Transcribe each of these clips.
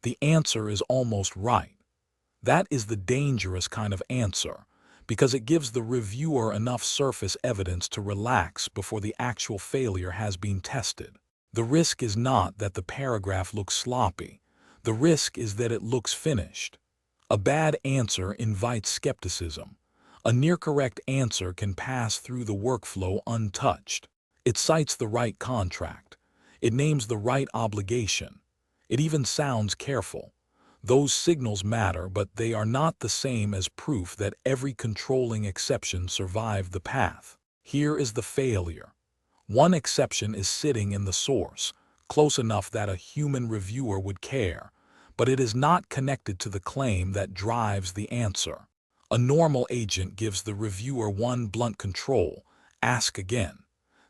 The answer is almost right. That is the dangerous kind of answer, because it gives the reviewer enough surface evidence to relax before the actual failure has been tested. The risk is not that the paragraph looks sloppy. The risk is that it looks finished. A bad answer invites skepticism. A near-correct answer can pass through the workflow untouched. It cites the right contract. It names the right obligation. It even sounds careful. Those signals matter, but they are not the same as proof that every controlling exception survived the path. Here is the failure. One exception is sitting in the source, close enough that a human reviewer would care, but it is not connected to the claim that drives the answer. A normal agent gives the reviewer one blunt control: ask again.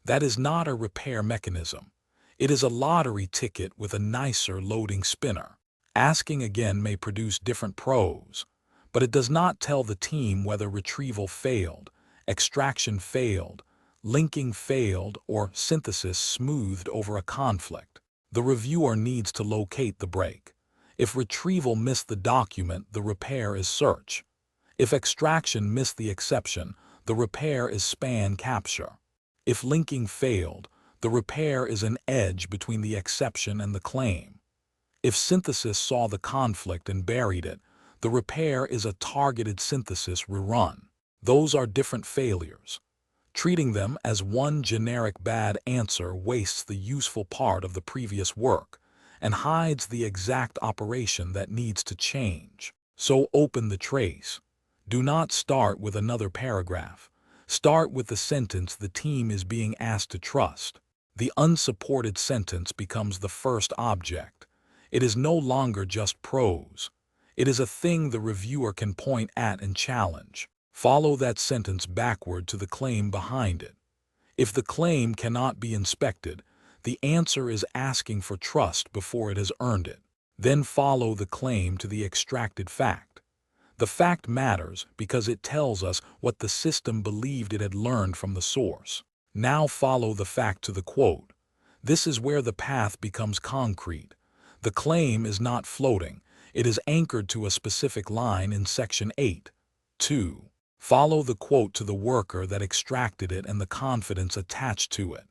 That is not a repair mechanism. It is a lottery ticket with a nicer loading spinner. Asking again may produce different pros, but it does not tell the team whether retrieval failed, extraction failed, linking failed, or synthesis smoothed over a conflict. The reviewer needs to locate the break. If retrieval missed the document, the repair is search. If extraction missed the exception, the repair is span capture. If linking failed, the repair is an edge between the exception and the claim. If synthesis saw the conflict and buried it, the repair is a targeted synthesis rerun. Those are different failures. Treating them as one generic bad answer wastes the useful part of the previous work and hides the exact operation that needs to change. So open the trace. Do not start with another paragraph. Start with the sentence the team is being asked to trust. The unsupported sentence becomes the first object. It is no longer just prose. It is a thing the reviewer can point at and challenge. Follow that sentence backward to the claim behind it. If the claim cannot be inspected, the answer is asking for trust before it has earned it. Then follow the claim to the extracted fact. The fact matters because it tells us what the system believed it had learned from the source. Now follow the fact to the quote. This is where the path becomes concrete. The claim is not floating. It is anchored to a specific line in Section 8. 2. Follow the quote to the worker that extracted it and the confidence attached to it.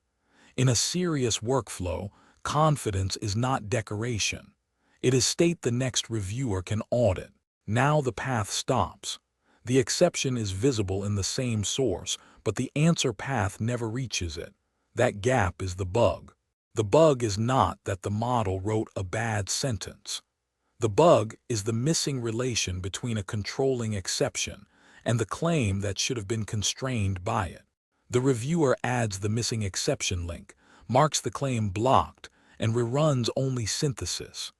In a serious workflow, confidence is not decoration. It is state the next reviewer can audit. Now the path stops. The exception is visible in the same source, but the answer path never reaches it. That gap is the bug. The bug is not that the model wrote a bad sentence. The bug is the missing relation between a controlling exception and the claim that should have been constrained by it. The reviewer adds the missing exception link, marks the claim blocked, and reruns only synthesis.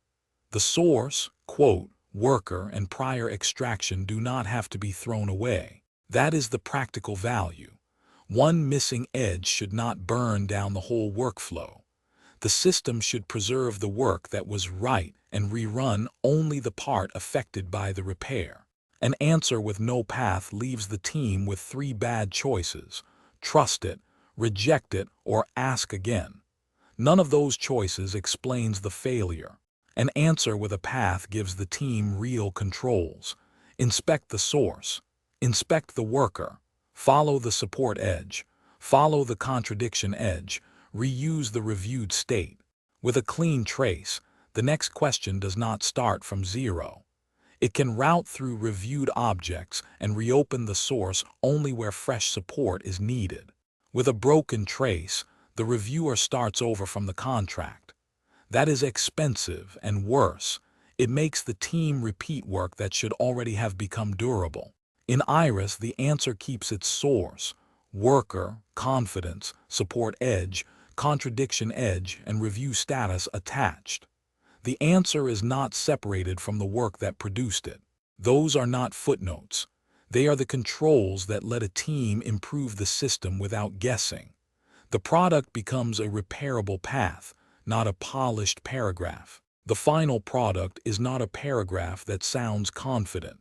The source, quote, worker, and prior extraction do not have to be thrown away. That is the practical value. One missing edge should not burn down the whole workflow. The system should preserve the work that was right and rerun only the part affected by the repair. An answer with no path leaves the team with three bad choices: trust it, reject it, or ask again. None of those choices explains the failure. An answer with a path gives the team real controls. Inspect the source. Inspect the worker. Follow the support edge. Follow the contradiction edge. Reuse the reviewed state. With a clean trace, the next question does not start from zero. It can route through reviewed objects and reopen the source only where fresh support is needed. With a broken trace, the reviewer starts over from the contract. That is expensive, and worse, it makes the team repeat work that should already have become durable. In Iris, the answer keeps its source: worker, confidence, support edge, contradiction edge, and review status attached. The answer is not separated from the work that produced it. Those are not footnotes. They are the controls that let a team improve the system without guessing. The product becomes a repairable path, not a polished paragraph. The final product is not a paragraph that sounds confident.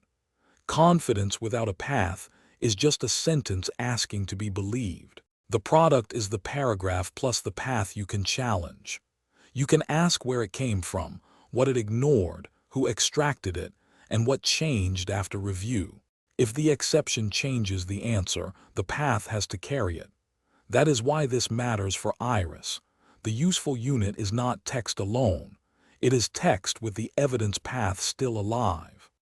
Confidence without a path is just a sentence asking to be believed. The product is the paragraph plus the path you can challenge. You can ask where it came from, what it ignored, who extracted it, and what changed after review. If the exception changes the answer, the path has to carry it. That is why this matters for Iris. The useful unit is not text alone. It is text with the evidence path still alive.